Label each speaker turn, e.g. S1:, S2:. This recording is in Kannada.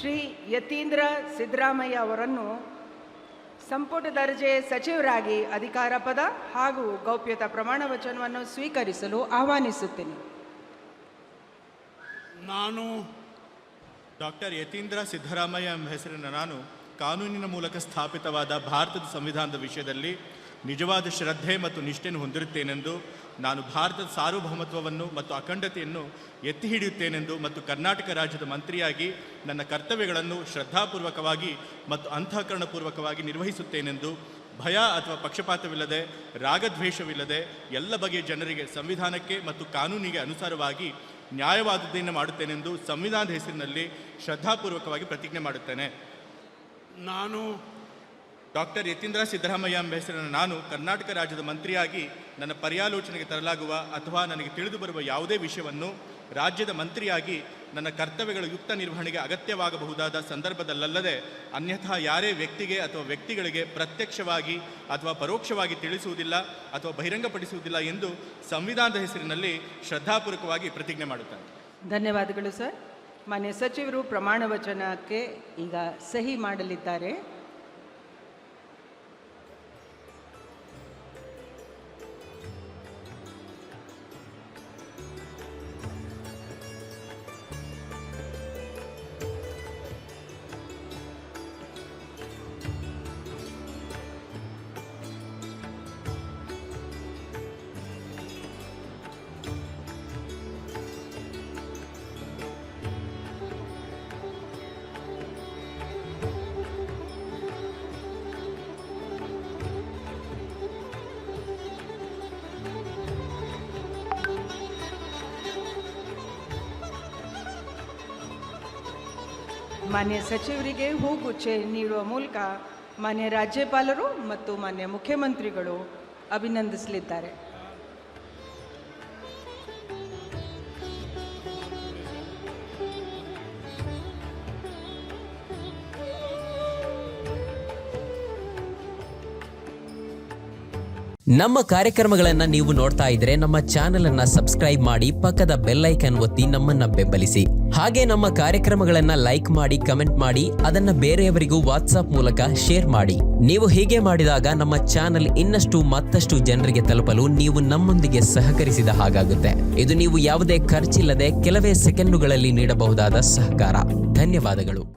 S1: ಶ್ರೀ ಯತೀಂದ್ರ ಸಿದ್ದರಾಮಯ್ಯ ಅವರನ್ನು ಸಂಪುಟ ದರ್ಜೆ ಸಚಿವರಾಗಿ ಅಧಿಕಾರ ಪದ ಹಾಗೂ ಗೌಪ್ಯತಾ ಪ್ರಮಾಣ ವಚನವನ್ನು ಸ್ವೀಕರಿಸಲು ಆಹ್ವಾನಿಸುತ್ತೇನೆ.
S2: ನಾನು
S3: ಡಾಕ್ಟರ್ ಯತೀಂದ್ರ ಸಿದ್ದರಾಮಯ್ಯ ಎಂಬ ಹೆಸರಿನ ನಾನು ಕಾನೂನಿನ ಮೂಲಕ ಸ್ಥಾಪಿತವಾದ ಭಾರತದ ಸಂವಿಧಾನದ ವಿಷಯದಲ್ಲಿ ನಿಜವಾದ ಶ್ರದ್ಧೆ ಮತ್ತು ನಿಷ್ಠೆಯನ್ನು ಹೊಂದಿರುತ್ತೇನೆಂದು, ನಾನು ಭಾರತದ ಸಾರ್ವಭೌಮತ್ವವನ್ನು ಮತ್ತು ಅಖಂಡತೆಯನ್ನು ಎತ್ತಿ ಹಿಡಿಯುತ್ತೇನೆಂದು ಮತ್ತು ಕರ್ನಾಟಕ ರಾಜ್ಯದ ಮಂತ್ರಿಯಾಗಿ ನನ್ನ ಕರ್ತವ್ಯಗಳನ್ನು ಶ್ರದ್ಧಾಪೂರ್ವಕವಾಗಿ ಮತ್ತು ಅಂತಃಕರಣಪೂರ್ವಕವಾಗಿ ನಿರ್ವಹಿಸುತ್ತೇನೆಂದು, ಭಯ ಅಥವಾ ಪಕ್ಷಪಾತವಿಲ್ಲದೆ, ರಾಗದ್ವೇಷವಿಲ್ಲದೆ ಎಲ್ಲ ಬಗೆಯ ಜನರಿಗೆ ಸಂವಿಧಾನಕ್ಕೆ ಮತ್ತು ಕಾನೂನಿಗೆ ಅನುಸಾರವಾಗಿ ನ್ಯಾಯವಾದದ್ದನ್ನು ಮಾಡುತ್ತೇನೆಂದು ಸಂವಿಧಾನದ ಹೆಸರಿನಲ್ಲಿ ಶ್ರದ್ಧಾಪೂರ್ವಕವಾಗಿ ಪ್ರತಿಜ್ಞೆ ಮಾಡುತ್ತೇನೆ.
S2: ನಾನು
S3: ಡಾಕ್ಟರ್ ಯತೀಂದ್ರ ಸಿದ್ದರಾಮಯ್ಯ ಎಂಬ ಹೆಸರಿನ ನಾನು ಕರ್ನಾಟಕ ರಾಜ್ಯದ ಮಂತ್ರಿಯಾಗಿ ನನ್ನ ಪರ್ಯಾಲೋಚನೆಗೆ ತರಲಾಗುವ ಅಥವಾ ನನಗೆ ತಿಳಿದು ಬರುವ ಯಾವುದೇ ವಿಷಯವನ್ನು ರಾಜ್ಯದ ಮಂತ್ರಿಯಾಗಿ ನನ್ನ ಕರ್ತವ್ಯಗಳ ಯುಕ್ತ ನಿರ್ವಹಣೆಗೆ ಅಗತ್ಯವಾಗಬಹುದಾದ ಸಂದರ್ಭದಲ್ಲದೆ ಅನ್ಯಥಾ ಯಾರೇ ವ್ಯಕ್ತಿಗೆ ಅಥವಾ ವ್ಯಕ್ತಿಗಳಿಗೆ ಪ್ರತ್ಯಕ್ಷವಾಗಿ ಅಥವಾ ಪರೋಕ್ಷವಾಗಿ ತಿಳಿಸುವುದಿಲ್ಲ ಅಥವಾ ಬಹಿರಂಗಪಡಿಸುವುದಿಲ್ಲ ಎಂದು ಸಂವಿಧಾನದ ಹೆಸರಿನಲ್ಲಿ ಶ್ರದ್ಧಾಪೂರ್ವಕವಾಗಿ ಪ್ರತಿಜ್ಞೆ ಮಾಡುತ್ತೇನೆ.
S1: ಧನ್ಯವಾದಗಳು ಸರ್. ಮಾನ್ಯ ಸಚಿವರು ಪ್ರಮಾಣ ವಚನಕ್ಕೆ ಈಗ ಸಹಿ ಮಾಡಲಿದ್ದಾರೆ. ಮಾನ್ಯ ಸಚಿವರಿಗೆ ಹೂಗುಚ್ಛೆ ನೀಡುವ ಮೂಲಕ ಮಾನ್ಯ ರಾಜ್ಯಪಾಲರು ಮತ್ತು ಮಾನ್ಯ ಮುಖ್ಯಮಂತ್ರಿಗಳು ಅಭಿನಂದಿಸಲಿದ್ದಾರೆ.
S4: ನಮ್ಮ ಕಾರ್ಯಕ್ರಮಗಳನ್ನು ನೀವು ನೋಡ್ತಾ ಇದ್ರೆ ನಮ್ಮ ಚಾನೆಲ್ ಅನ್ನ ಸಬ್ಸ್ಕ್ರೈಬ್ ಮಾಡಿ, ಪಕ್ಕದ ಬೆಲ್ ಐಕಾನ್ ಒತ್ತಿ ನಮ್ಮನ್ನ ಬೆಂಬಲಿಸಿ. ಹಾಗೆ ನಮ್ಮ ಕಾರ್ಯಕ್ರಮಗಳನ್ನ ಲೈಕ್ ಮಾಡಿ, ಕಮೆಂಟ್ ಮಾಡಿ, ಅದನ್ನ ಬೇರೆಯವರಿಗೂ ವಾಟ್ಸ್ಆಪ್ ಮೂಲಕ ಶೇರ್ ಮಾಡಿ. ನೀವು ಹೀಗೆ ಮಾಡಿದಾಗ ನಮ್ಮ ಚಾನೆಲ್ ಮತ್ತಷ್ಟು ಜನರಿಗೆ ತಲುಪಲು ನೀವು ನಮ್ಮೊಂದಿಗೆ ಸಹಕರಿಸಿದ ಹಾಗಾಗುತ್ತೆ. ಇದು ನೀವು ಯಾವುದೇ ಖರ್ಚಿಲ್ಲದೆ ಕೆಲವೇ ಸೆಕೆಂಡುಗಳಲ್ಲಿ ನೀಡಬಹುದಾದ ಸಹಕಾರ. ಧನ್ಯವಾದಗಳು.